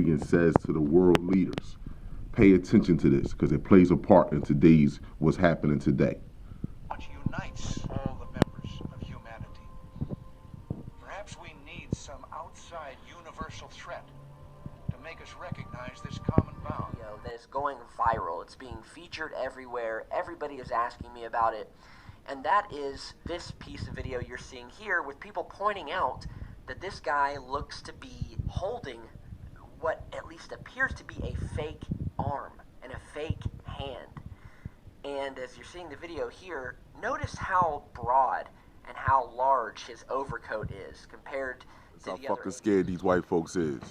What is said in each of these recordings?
Reagan says to the world leaders. Pay attention to this because it plays a part in today's what's happening today. Which unites all the members of humanity. Perhaps we need some outside universal threat to make us recognize this common bound. That is going viral. It's being featured everywhere. Everybody is asking me about it. And that is this piece of video you're seeing here with people pointing out that this guy looks to be holding what at least appears to be a fake arm and a fake hand. And as you're seeing the video here, notice how broad and how large his overcoat is compared to the other. How fucking scared these white folks is.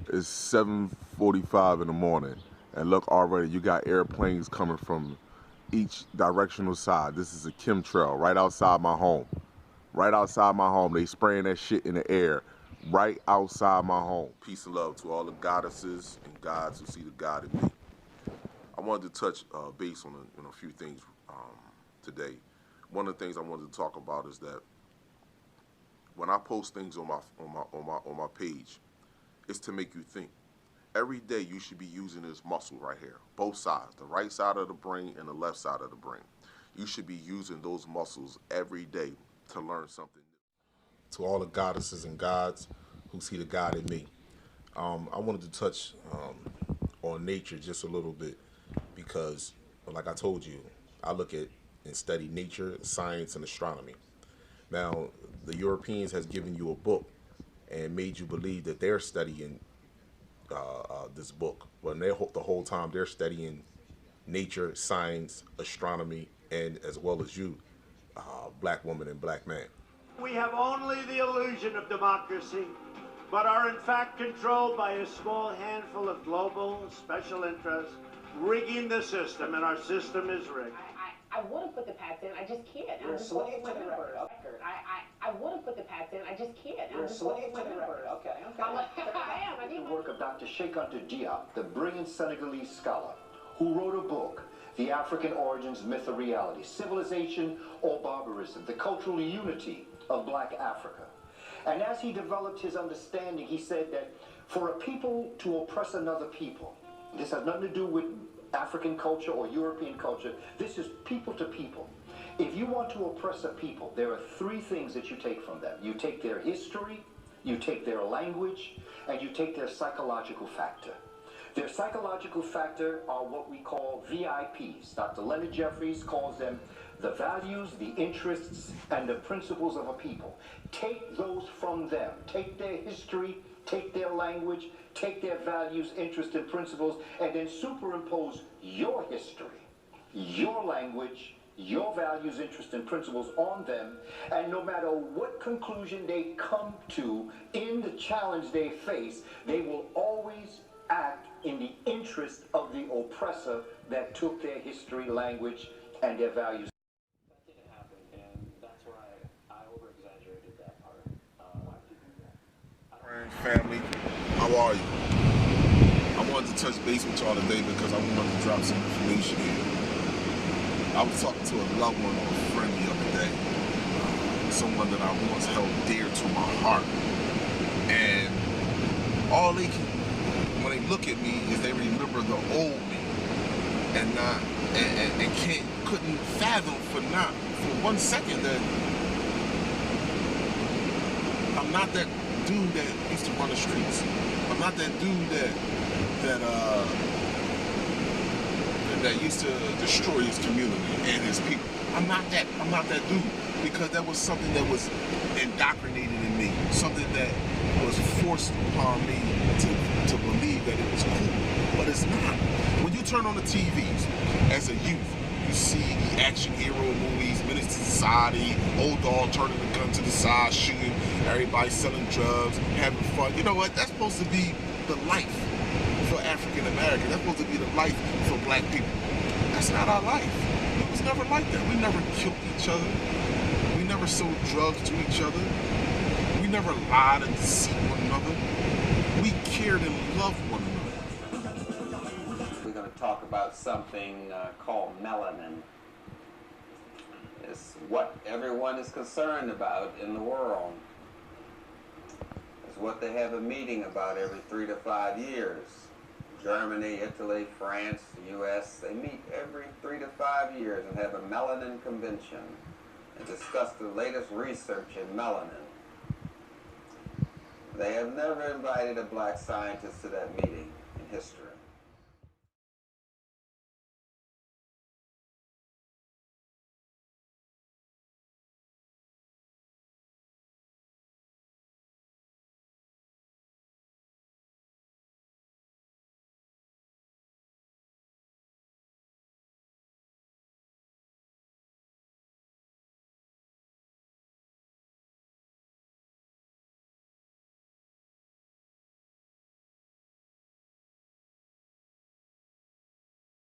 It's 7:45 in the morning, and look, already you got airplanes coming from each directional side. This is a chemtrail right outside my home. Right outside my home. They spraying that shit in the air right outside my home. Peace and love to all the goddesses and gods who see the God in me. I wanted to touch base on a few things today. One of the things I wanted to talk about is that when I post things on my page, it's to make you think. Every day you should be using this muscle right here, both sides, the right side of the brain and the left side of the brain. You should be using those muscles every day to learn something new. To all the goddesses and gods who see the God in me, I wanted to touch on nature just a little bit because, like I told you, I look at and study nature, science, and astronomy. Now, the Europeans has given you a book and made you believe that they're studying this book, when the whole time they're studying nature, science, astronomy, and as well as you, black woman and black man. We have only the illusion of democracy, but are in fact controlled by a small handful of global special interests rigging the system, and our system is rigged. I would have put the pats in, I just can't. You're a slave to the record. I would have put the pats in, I just can't. You're a slave to the record. Okay. I am. I The work of Dr. Cheikh Anta Diop, the brilliant Senegalese scholar, who wrote a book, The African Origins, Myth or Reality, Civilization or Barbarism, the Cultural Unity of Black Africa. And as he developed his understanding, he said that for a people to oppress another people, this has nothing to do with African culture or European culture, this is people to people. If you want to oppress a people, there are three things that you take from them. You take their history, you take their language, and you take their psychological factor. Their psychological factor are what we call VIPs. Dr. Leonard Jeffries calls them the values, the interests, and the principles of a people. Take those from them. Take their history, take their language, take their values, interests, and principles, and then superimpose your history, your language, your values, interests, and principles on them, and no matter what conclusion they come to in the challenge they face, they will always act in the interest of the oppressor that took their history, language, and their values. That didn't happen, and that's where I over-exaggerated that part. Why did you do that? Friends, family, how are you? I wanted to touch base with y'all today because I wanted to drop some information here. I was talking to a loved one or a friend the other day, someone that I once held dear to my heart, and all they can, when they look at me, is they remember the old me, and couldn't fathom for 1 second that I'm not that dude that used to run the streets. I'm not that dude that used to destroy his community and his people. I'm not that dude, because that was something that was indoctrinated in me, something that was forced upon me to believe that it was cool, but it's not. When you turn on the TVs as a youth, you see the action hero movies, Menace to Society, old dog turning the gun to the side, shooting, everybody selling drugs, having fun. You know what? That's supposed to be the life for African Americans. That's supposed to be the life for black people. That's not our life. It was never like that. We never killed each other. We never sold drugs to each other. We never lied and deceived one another. We cared and loved one another. We're going to talk about something called melanin. It's what everyone is concerned about in the world. It's what they have a meeting about every 3 to 5 years. Germany, Italy, France, the U.S., they meet every 3 to 5 years and have a melanin convention and discuss the latest research in melanin. They have never invited a black scientist to that meeting in history.